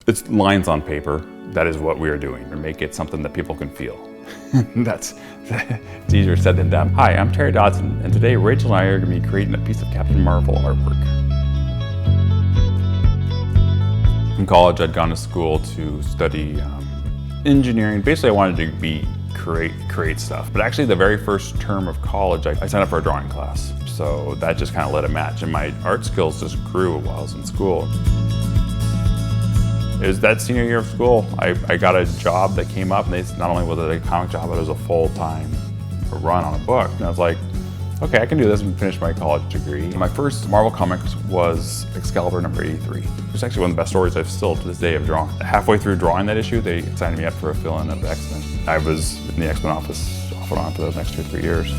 It's lines on paper. That is what we are doing, and make it something that people can feel. It's easier said than done. Hi, I'm Terry Dodson, and today Rachel and I are going to be creating a piece of Captain Marvel artwork. In college, I'd gone to school to study engineering. Basically, I wanted to create stuff. But actually, the very first term of college, I signed up for a drawing class. So that just kind of lit a match, and my art skills just grew while I was in school. It was that senior year of school, I got a job that came up, and not only was it a comic job, but it was a full-time run on a book. And I was like, okay, I can do this and finish my college degree. My first Marvel comics was Excalibur number 83. It's actually one of the best stories I've still to this day have drawn. Halfway through drawing that issue, they signed me up for a fill-in of X-Men. I was in the X-Men office off and on for those next 2 or 3 years.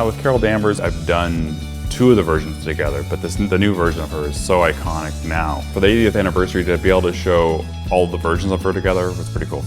With Carol Danvers, I've done 2 of the versions together, but the new version of her is so iconic now. For the 80th anniversary, to be able to show all the versions of her together was pretty cool.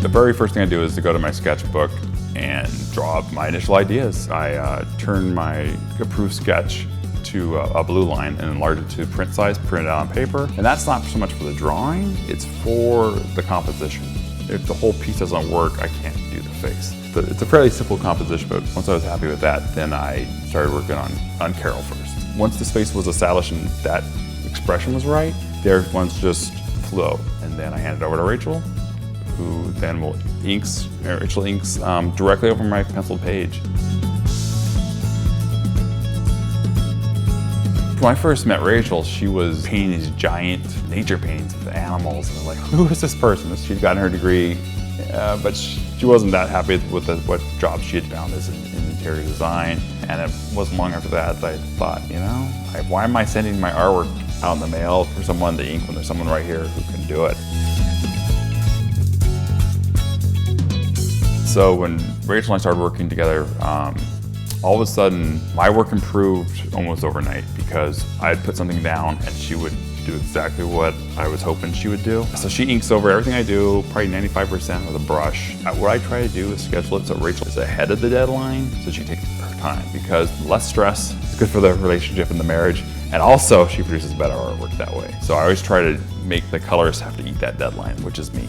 The very first thing I do is to go to my sketchbook and draw up my initial ideas. I turn my approved sketch to a blue line and enlarge it to print size, print it out on paper. And that's not so much for the drawing, it's for the composition. If the whole piece doesn't work, I can't do the face. It's a fairly simple composition, but once I was happy with that, then I started working on Carol first. Once this face was established and that expression was right, the other ones just flow. And then I hand it over to Rachel, who then Rachel inks directly over my penciled page. When I first met Rachel, she was painting these giant nature paintings of animals. And I was like, who is this person? She'd gotten her degree, but she wasn't that happy with what job she had found as in interior design. And it wasn't long after that I thought, you know, why am I sending my artwork out in the mail for someone to ink when there's someone right here who can do it? So when Rachel and I started working together, all of a sudden my work improved almost overnight because I had put something down and she would do exactly what I was hoping she would do. So she inks over everything I do, probably 95% with a brush. What I try to do is schedule it so Rachel is ahead of the deadline so she takes her time, because less stress is good for the relationship and the marriage, and also she produces better artwork that way. So I always try to make the colorist have to eat that deadline, which is me.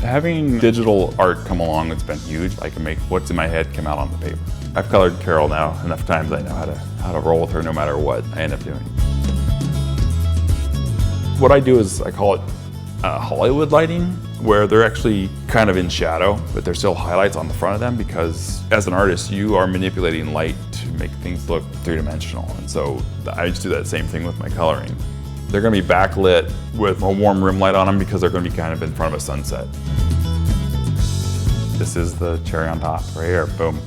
Having digital art come along has been huge. I can make what's in my head come out on the paper. I've colored Carol now enough times I know how to roll with her no matter what I end up doing. What I do is I call it Hollywood lighting, where they're actually kind of in shadow, but there's still highlights on the front of them, because as an artist, you are manipulating light to make things look three-dimensional. And so I just do that same thing with my coloring. They're going to be backlit with a warm rim light on them because they're going to be kind of in front of a sunset. This is the cherry on top right here, boom.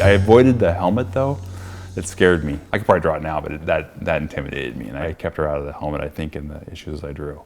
I avoided the helmet though. It scared me. I could probably draw it now, but that intimidated me, and I kept her out of the helmet, I think, in the issues I drew.